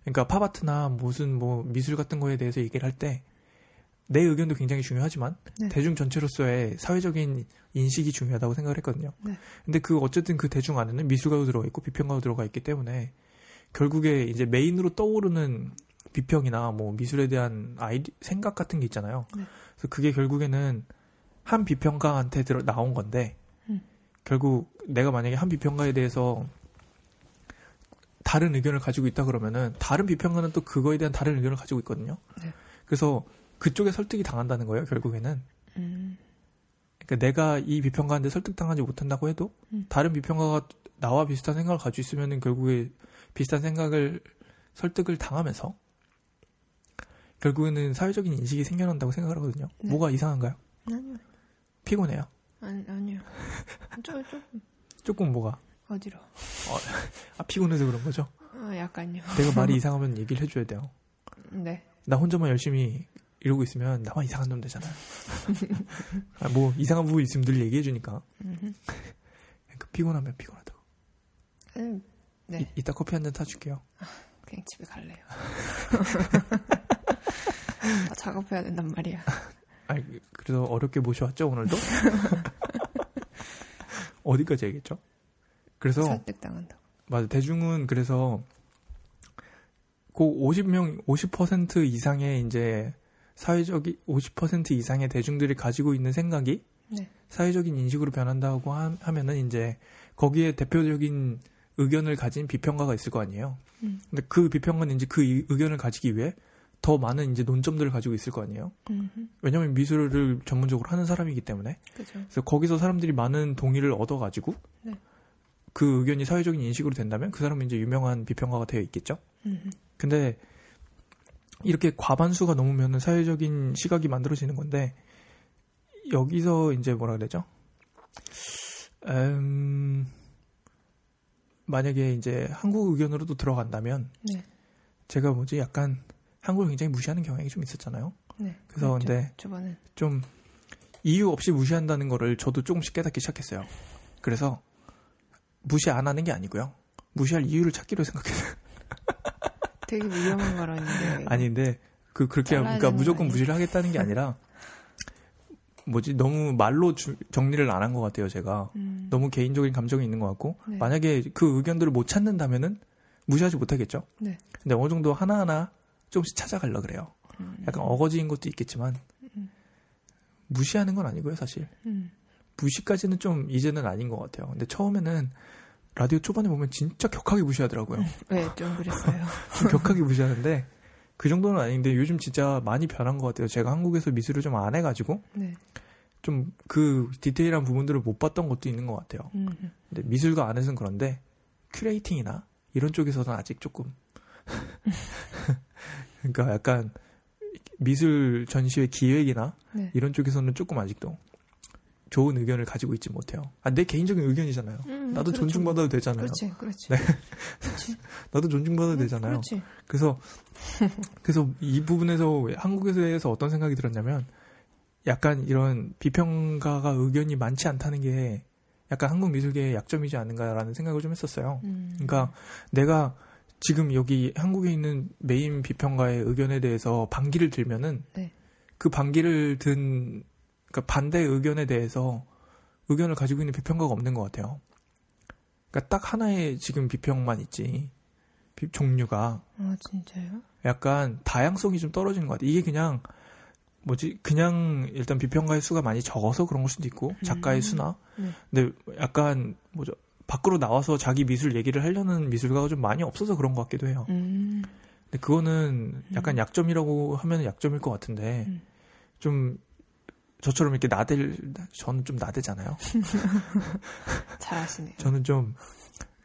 그러니까 팝아트나 무슨 뭐 미술 같은 거에 대해서 얘기를 할 때 내 의견도 굉장히 중요하지만 네. 대중 전체로서의 사회적인 인식이 중요하다고 생각을 했거든요. 네. 근데 어쨌든 그 대중 안에는 미술가도 들어가 있고 비평가도 들어가 있기 때문에 결국에 이제 메인으로 떠오르는 비평이나 뭐 미술에 대한 생각 같은 게 있잖아요. 네. 그래서 그게 결국에는 한 비평가한테 나온 건데 결국 내가 만약에 한 비평가에 대해서 다른 의견을 가지고 있다 그러면은 다른 비평가는 또 그거에 대한 다른 의견을 가지고 있거든요. 네. 그래서 그쪽에 설득이 당한다는 거예요, 결국에는. 그러니까 내가 이 비평가한테 설득당하지 못한다고 해도 다른 비평가가 나와 비슷한 생각을 가지고 있으면은 결국에 비슷한 설득을 당하면서 결국에는 사회적인 인식이 생겨난다고 생각을 하거든요. 네. 뭐가 이상한가요? 아니요. 피곤해요? 아니요. 조금 뭐가? 어지러워. 피곤해서 그런 거죠? 약간요. 내가 말이 이상하면 얘기를 해줘야 돼요. 네. 나 혼자만 열심히 이러고 있으면 나만 이상한 놈 되잖아요. 뭐 이상한 부분 있으면 늘 얘기해 주니까. 그러니까 피곤하면 피곤하다고. 네. 이따 커피 한 잔 타줄게요. 그냥 집에 갈래요. 나 작업해야 된단 말이야. 그래서 어렵게 모셔왔죠 오늘도. 어디까지 얘기했죠? 그래서 설득당한다고. 맞아. 대중은 그래서 그 50% 이상의 이제 50% 이상의 대중들이 가지고 있는 생각이 네. 사회적인 인식으로 변한다고 하면은 이제 거기에 대표적인 의견을 가진 비평가가 있을 거 아니에요. 근데 그 비평가는 이제 그 의견을 가지기 위해 더 많은 이제 논점들을 가지고 있을 거 아니에요. 왜냐하면 미술을 전문적으로 하는 사람이기 때문에. 그죠. 그래서 거기서 사람들이 많은 동의를 얻어가지고 네. 그 의견이 사회적인 인식으로 된다면 그 사람은 이제 유명한 비평가가 되어 있겠죠. 근데 이렇게 과반수가 넘으면 사회적인 시각이 만들어지는 건데 여기서 이제 뭐라 그러죠? 만약에 이제 한국 의견으로도 들어간다면 네. 제가 약간 한국을 굉장히 무시하는 경향이 좀 있었잖아요. 네. 그래서 그렇죠. 근데 초반에 좀 이유 없이 무시한다는 거를 저도 조금씩 깨닫기 시작했어요. 그래서 무시 안 하는 게 아니고요. 무시할 이유를 찾기로 생각했어요. 되게 위험한 발언인데. 아닌데 그렇게 그러니까 무조건 무시를 하겠다는 게 아니라 너무 말로 정리를 안 한 것 같아요. 제가 너무 개인적인 감정이 있는 것 같고 네. 만약에 그 의견들을 못 찾는다면은 무시하지 못하겠죠. 네. 근데 어느 정도 하나하나 조금씩 찾아가려고 그래요. 약간 어거지인 것도 있겠지만 무시하는 건 아니고요, 사실. 무시까지는 좀 이제는 아닌 것 같아요. 근데 처음에는 라디오 초반에 보면 진짜 격하게 무시하더라고요. 네, 좀 그랬어요. 좀 격하게 무시하는데 그 정도는 아닌데 요즘 진짜 많이 변한 것 같아요. 제가 한국에서 미술을 좀 안 해가지고 네. 좀 그 디테일한 부분들을 못 봤던 것도 있는 것 같아요. 근데 미술가 안에서는 그런데 큐레이팅이나 이런 쪽에서는 아직 조금 그러니까 약간 미술 전시회 기획이나 네. 이런 쪽에서는 조금 아직도 좋은 의견을 가지고 있지 못해요. 내 개인적인 의견이잖아요. 나도 그렇죠. 존중받아도 되잖아요. 그렇지. 네. 나도 존중받아도 되잖아요. 그렇지. 그래서 이 부분에서 한국에서 어떤 생각이 들었냐면 약간 이런 비평가가 의견이 많지 않다는 게 약간 한국 미술계의 약점이지 않은가라는 생각을 좀 했었어요. 그러니까 내가 지금 여기 한국에 있는 메인 비평가의 의견에 대해서 반기를 들면은 네. 그 반기를 든 그러니까 반대 의견에 대해서 의견을 가지고 있는 비평가가 없는 것 같아요. 그러니까 딱 하나의 지금 비평만 있지. 종류가. 진짜요? 약간 다양성이 좀 떨어지는 것 같아요. 이게 그냥 그냥 일단 비평가의 수가 많이 적어서 그런 걸 수도 있고 작가의 수나. 근데 약간 밖으로 나와서 자기 미술 얘기를 하려는 미술가가 좀 많이 없어서 그런 것 같기도 해요. 근데 그거는 약간 약점이라고 하면 약점일 것 같은데 좀 저처럼 이렇게 저는 좀 나대잖아요. 잘하시네요. 저는 좀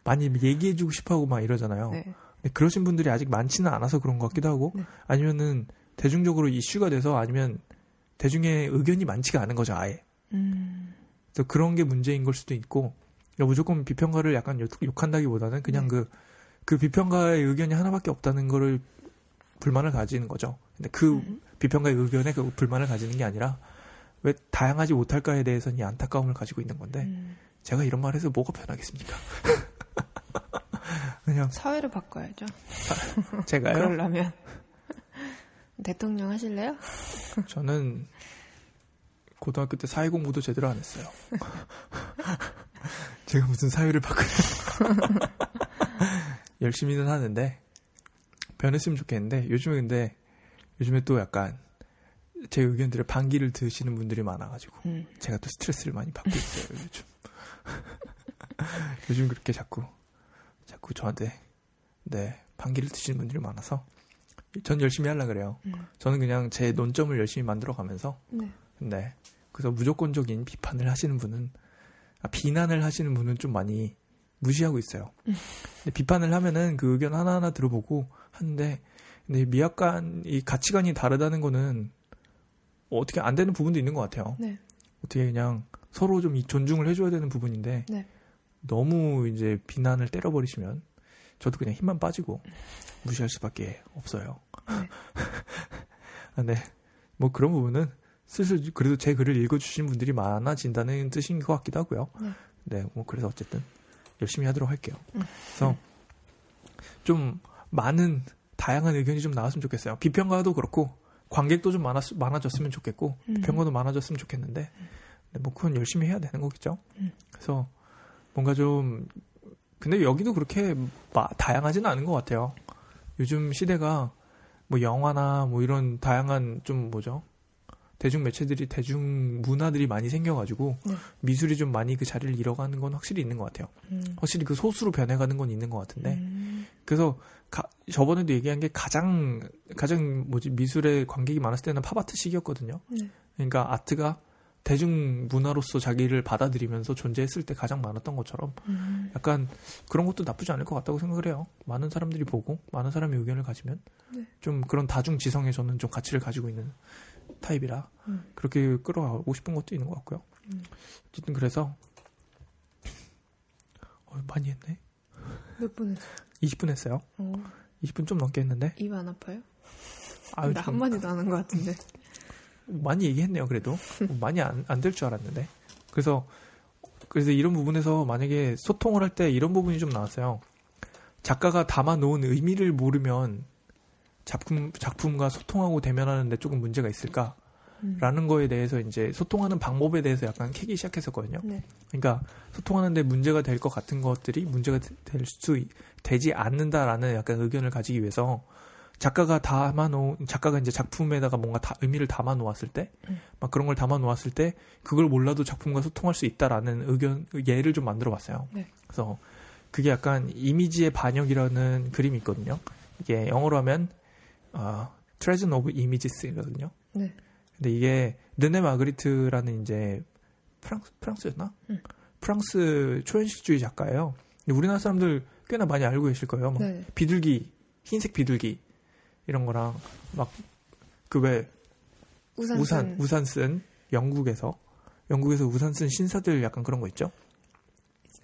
많이 얘기해주고 싶어하고 막 이러잖아요. 네. 근데 그러신 분들이 아직 많지는 않아서 그런 것 같기도 하고, 네. 아니면은 대중적으로 이슈가 돼서 아니면 대중의 의견이 많지가 않은 거죠, 아예. 그래서 그런 게 문제인 걸 수도 있고, 무조건 비평가를 약간 욕한다기보다는 그냥 네. 그 비평가의 의견이 하나밖에 없다는 거를 불만을 가지는 거죠. 근데 그 비평가의 의견에 그 불만을 가지는 게 아니라 왜 다양하지 못할까에 대해서는 이 안타까움을 가지고 있는 건데 제가 이런 말 해서 뭐가 편하겠습니까? 그냥 사회를 바꿔야죠. 제가요? 그러려면 대통령 하실래요? 저는 고등학교 때 사회 공부도 제대로 안 했어요. 제가 무슨 사회를 바꾸냐. 열심히는 하는데 변했으면 좋겠는데 요즘에 또 약간 제 의견들의 반기를 드시는 분들이 많아가지고 제가 또 스트레스를 많이 받고 있어요. 요즘 그렇게 자꾸 저한테 반기를 드시는 분들이 많아서 전 열심히 하려고 그래요. 저는 그냥 제 논점을 열심히 만들어가면서 근데 그래서 무조건적인 비난을 하시는 분은 좀 많이 무시하고 있어요. 근데 비판을 하면은 그 의견 하나하나 들어보고 하는데 근데 약간 이 가치관이 다르다는 거는 어떻게 안 되는 부분도 있는 것 같아요. 네. 어떻게 그냥 서로 좀 존중을 해줘야 되는 부분인데 네. 너무 이제 비난을 때려버리시면 저도 그냥 힘만 빠지고 무시할 수밖에 없어요. 네. 네. 뭐 그런 부분은 슬슬 그래도 제 글을 읽어주시는 분들이 많아진다는 뜻인 것 같기도 하고요. 네. 뭐 그래서 어쨌든 열심히 하도록 할게요. 그래서 좀 많은 다양한 의견이 좀 나왔으면 좋겠어요. 비평가도 그렇고 관객도 좀 많아졌으면 좋겠고 비평가도 많아졌으면 좋겠는데 뭐 그건 열심히 해야 되는 거겠죠. 그래서 뭔가 좀 근데 여기도 그렇게 다양하지는 않은 것 같아요. 요즘 시대가 뭐 영화나 뭐 이런 다양한 좀 대중 문화들이 많이 생겨가지고 미술이 좀 많이 그 자리를 잃어가는 건 확실히 있는 것 같아요. 확실히 그 소수로 변해가는 건 있는 것 같은데 그래서 저번에도 얘기한 게 가장 미술에 관객이 많았을 때는 팝아트 시기였거든요. 그러니까 아트가 대중문화로서 자기를 받아들이면서 존재했을 때 가장 많았던 것처럼 약간 그런 것도 나쁘지 않을 것 같다고 생각을 해요. 많은 사람들이 보고 많은 사람이 의견을 가지면 좀 그런 다중지성에 저는 좀 가치를 가지고 있는 타입이라 그렇게 끌어가고 싶은 것도 있는 것 같고요. 어쨌든 그래서 많이 했네. 몇 분 했어요? 20분 했어요. 20분 좀 넘게 했는데. 입 안 아파요? 아유, 나 한마디도 안 한 것 같은데. 많이 얘기했네요. 그래도 많이 안 될 줄 알았는데. 그래서 이런 부분에서 만약에 소통을 할 때 이런 부분이 좀 나왔어요. 작가가 담아놓은 의미를 모르면 작품과 소통하고 대면하는 데 조금 문제가 있을까? 라는 거에 대해서 이제 소통하는 방법에 대해서 약간 캐기 시작했었거든요. 그러니까 소통하는데 문제가 될 것 같은 것들이 문제가 되지 않는다라는 약간 의견을 가지기 위해서 작가가 이제 작품에다가 뭔가 의미를 담아 놓았을 때, 막 그런 걸 담아 놓았을 때, 그걸 몰라도 작품과 소통할 수 있다라는 예를 좀 만들어 봤어요. 그래서 그게 약간 이미지의 반역이라는 그림이 있거든요. 이게 영어로 하면, Treasure of Images거든요. 근데 이게, 르네 마그리트라는 이제, 프랑스였나? 프랑스 초현실주의 작가예요. 근데 우리나라 사람들 꽤나 많이 알고 계실 거예요. 막 비둘기, 흰색 비둘기. 이런 거랑 막 그 왜 우산 쓴 영국에서 우산 쓴 신사들 약간 그런 거 있죠?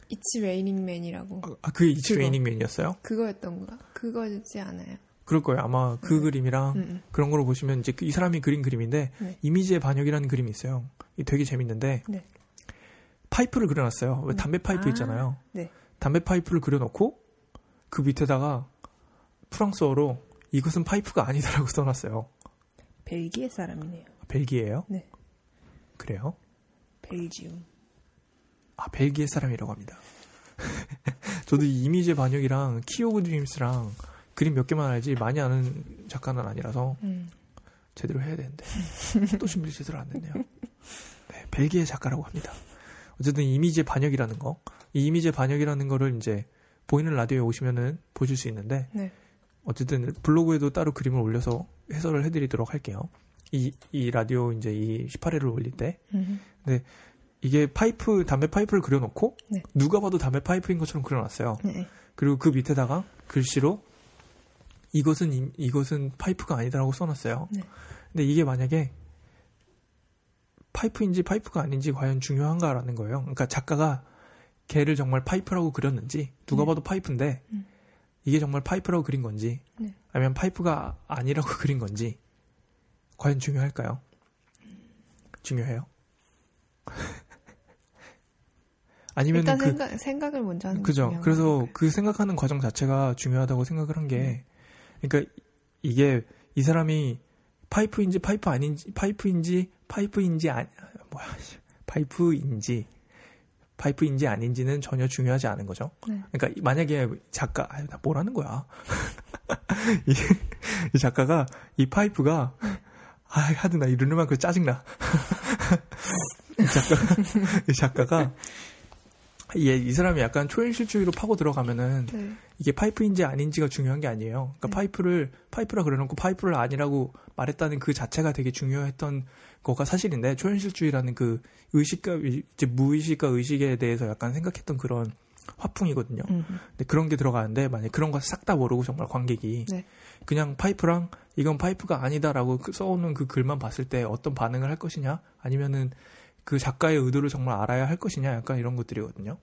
It's Raining Man이라고. 그게 It's Raining Man이었어요? 그거였던가? 그거지 않아요? 그럴 거예요. 아마 그 그림이랑 그런 거로 보시면 이제 이 사람이 그린 그림인데 이미지의 반역이라는 그림이 있어요. 이게 되게 재밌는데 파이프를 그려놨어요. 왜 담배 파이프 있잖아요. 담배 파이프를 그려놓고 그 밑에다가 프랑스어로 이것은 파이프가 아니다라고 써놨어요. 벨기에 사람이네요. 벨기에예요? 네. 그래요? 벨지움. 벨기에 사람이라고 합니다. 저도 이 이미지의 반역이랑 키 오브 드림스랑 그림 몇 개만 알지 많이 아는 작가는 아니라서 제대로 해야 되는데 또 준비를 제대로 안 됐네요. 네, 벨기에 작가라고 합니다. 어쨌든 이미지의 반역이라는 거, 이 이미지의 반역이라는 거를 이제 보이는 라디오에 오시면은 보실 수 있는데 어쨌든 블로그에도 따로 그림을 올려서 해설을 해드리도록 할게요. 이 라디오 이제 이 18회를 올릴 때. 근데 이게 담배 파이프를 그려놓고 누가 봐도 담배 파이프인 것처럼 그려놨어요. 그리고 그 밑에다가 글씨로 이것은 파이프가 아니다라고 써놨어요. 근데 이게 만약에 파이프인지 파이프가 아닌지 과연 중요한가라는 거예요. 그러니까 작가가 걔를 정말 파이프라고 그렸는지 누가 봐도 파이프인데 이게 정말 파이프라고 그린 건지 아니면 파이프가 아니라고 그린 건지 과연 중요할까요? 중요해요. 아니면 일단 생각을 먼저 하는 게 그죠. 중요한 그래서 거니까요. 그 생각하는 과정 자체가 중요하다고 생각을 한 게, 그러니까 이게 이 사람이 파이프인지 파이프 아닌지 파이프인지 아닌지는 전혀 중요하지 않은 거죠. 네. 그러니까 만약에 작가, 나 뭐라는 거야. 이 작가가 이 파이프가 하도 나 이러는 그 짜증나. 이 작가가 이 사람이 약간 초현실주의로 파고 들어가면은 네. 이게 파이프인지 아닌지가 중요한 게 아니에요. 그러니까 네. 파이프라 그래놓고 파이프를 아니라고 말했다는 그 자체가 되게 중요했던 거가 사실인데, 초현실주의라는 그 의식과 이제 무의식과 의식에 대해서 약간 생각했던 그런 화풍이거든요. 근데 그런 게 들어가는데, 만약 그런 거 싹 다 모르고 정말 관객이 네. 그냥 파이프랑 이건 파이프가 아니다라고 써오는 그 글만 봤을 때 어떤 반응을 할 것이냐, 아니면은 그 작가의 의도를 정말 알아야 할 것이냐, 약간 이런 것들이거든요.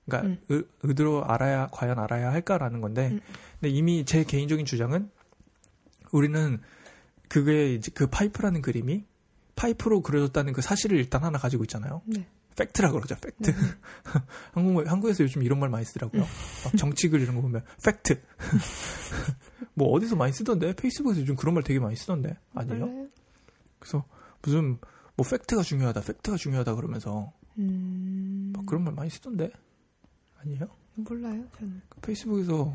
그러니까 의도로 과연 알아야 할까라는 건데, 근데 이미 제 개인적인 주장은, 우리는 그게 이제 그 파이프라는 그림이 파이프로 그려졌다는 그 사실을 일단 하나 가지고 있잖아요. 네. 팩트라 그러죠, 팩트. 한국에서 요즘 이런 말 많이 쓰더라고요. 막 정치글 이런 거 보면 팩트. 뭐 어디서 많이 쓰던데, 페이스북에서 요즘 그런 말 되게 많이 쓰던데, 아니에요? 원래? 그래서 무슨 뭐 팩트가 중요하다 그러면서 막 그런 말 많이 쓰던데, 아니에요? 몰라요, 저는. 페이스북에서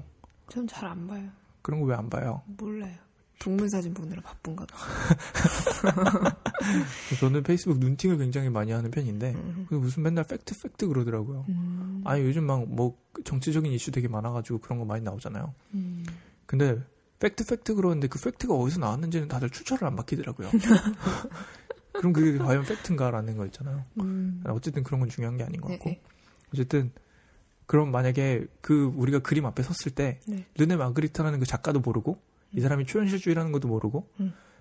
전 잘 안 봐요. 그런 거 왜 안 봐요? 몰라요. 동물 사진 보느라 바쁜가 봐. 저는 페이스북 눈팅을 굉장히 많이 하는 편인데, 무슨 맨날 팩트 그러더라고요. 아니 요즘 막 뭐 정치적인 이슈 되게 많아가지고 그런 거 많이 나오잖아요. 근데 팩트 그러는데 그 팩트가 어디서 나왔는지는 다들 추천을 안 받기더라고요. 그럼 그게 과연 팩트인가라는 거 있잖아요. 어쨌든 그런 건 중요한 게 아닌 것 같고. 네. 어쨌든 그럼 만약에 우리가 그림 앞에 섰을 때 네. 르네 마그리타라는 그 작가도 모르고 이 사람이 초현실주의라는 것도 모르고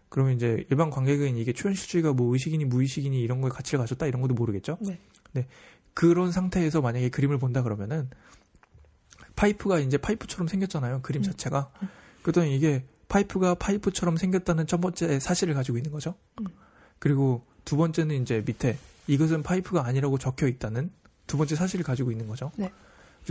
그러면 이제 일반 관객은 이게 초현실주의가 뭐 의식이니 무의식이니 이런 거에 가치를 가졌다 이런 것도 모르겠죠. 네. 근데 그런 상태에서 만약에 그림을 본다 그러면은 파이프가 이제 파이프처럼 생겼잖아요. 그림 자체가. 그랬더니 이게 파이프가 파이프처럼 생겼다는 첫 번째 사실을 가지고 있는 거죠. 그리고 두 번째는 이제 밑에 이것은 파이프가 아니라고 적혀 있다는 두 번째 사실을 가지고 있는 거죠. 네.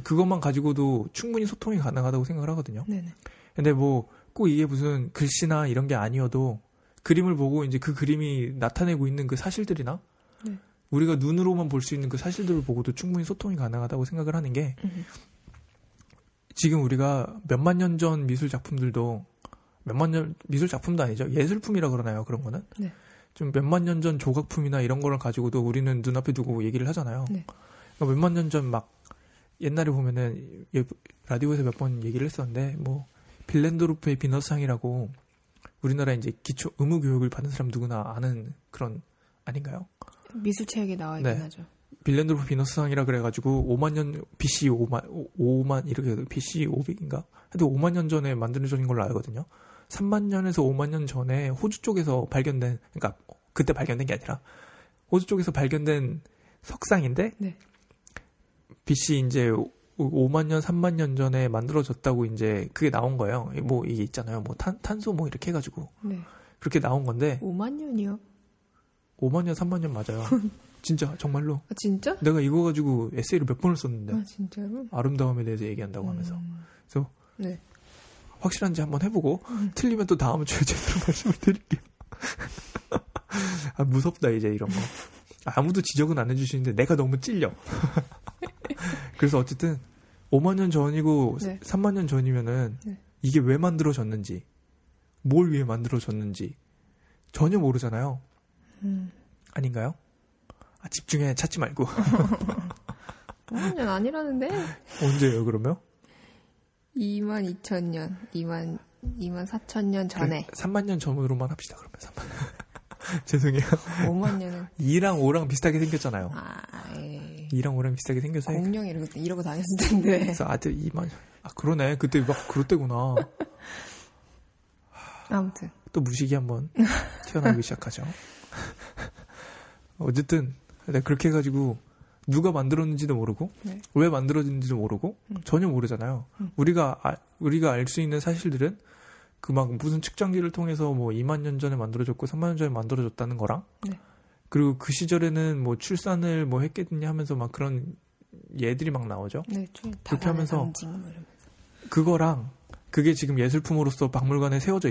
그것만 가지고도 충분히 소통이 가능하다고 생각을 하거든요. 네네. 근데 뭐 꼭 이게 무슨 글씨나 이런 게 아니어도 그림을 보고 이제 그 그림이 나타내고 있는 그 사실들이나 네. 우리가 눈으로만 볼 수 있는 그 사실들을 보고도 충분히 소통이 가능하다고 생각을 하는 게, 지금 우리가 몇만 년 전 미술 작품들도 미술 작품도 아니죠. 예술품이라 그러나요? 그런 거는. 네. 좀 몇만 년 전 조각품이나 이런 거를 가지고도 우리는 눈앞에 두고 얘기를 하잖아요. 네. 그러니까 몇만 년 전 막 옛날에 보면은 라디오에서 몇 번 얘기를 했었는데, 뭐 빌렌도르프의 비너스상이라고 우리나라 이제 기초 의무 교육을 받은 사람 누구나 아는 그런, 아닌가요? 미술책에 나와 있긴 네. 하죠. 빌렌도르프 비너스상이라 그래가지고 5만 년 BC 5만 이렇게 BC 500인가? 하여튼 5만 년 전에 만들어진 걸로 알거든요. 3만 년에서 5만 년 전에 호주 쪽에서 발견된, 그러니까 그때 발견된 게 아니라 호주 쪽에서 발견된 석상인데, 네. BC 이제 5만 년, 3만 년 전에 만들어졌다고 이제 그게 나온 거예요. 뭐 이게 있잖아요. 뭐 탄소 뭐 이렇게 해가지고 네. 그렇게 나온 건데 5만 년이요? 5만 년, 3만 년 맞아요. 진짜 정말로. 아, 진짜? 내가 이거 가지고 에세이를 몇 번을 썼는데. 아, 진짜로? 아름다움에 대해서 얘기한다고 하면서. 그래서 네. 확실한지 한번 해보고 틀리면 또 다음 주에 제대로 말씀을 드릴게요. 아, 무섭다 이제 이런 거. 아무도 지적은 안 해주시는데 내가 너무 찔려. 그래서 어쨌든 5만 년 전이고 네. 3만 년 전이면은 네. 이게 왜 만들어졌는지, 뭘 위해 만들어졌는지 전혀 모르잖아요. 아닌가요? 아, 집중해, 찾지 말고. 5만 년 아니라는데? 언제예요 그러면? 22,000년, 2만 4,000년 전에. 3만 년 전으로만 합시다 그러면. 3만 죄송해요. 5만 년은 2랑 5랑 비슷하게 생겼잖아요. 아, 예. 2랑 5랑 비슷하게 생겨서 공룡 이러고 다녔을 텐데. 그래서 아들 2만. 아 그러네. 그때 막 그럴 때구나. 아무튼 또 무식이 한번 튀어나오기 시작하죠. 어쨌든 그렇게 해가지고 누가 만들었는지도 모르고 네. 왜 만들어진지도 모르고 전혀 모르잖아요. 우리가 알 수 있는 사실들은 그 막 무슨 측정기를 통해서 뭐 2만 년 전에 만들어졌고 3만 년 전에 만들어졌다는 거랑 네. 그리고 그 시절에는 뭐 출산을 뭐 했겠냐 하면서 막 그런 예들이 막 나오죠. 네, 그렇게 하면서 상징 뭐 이러면서. 그거랑 그게 지금 예술품으로서 박물관에 세워져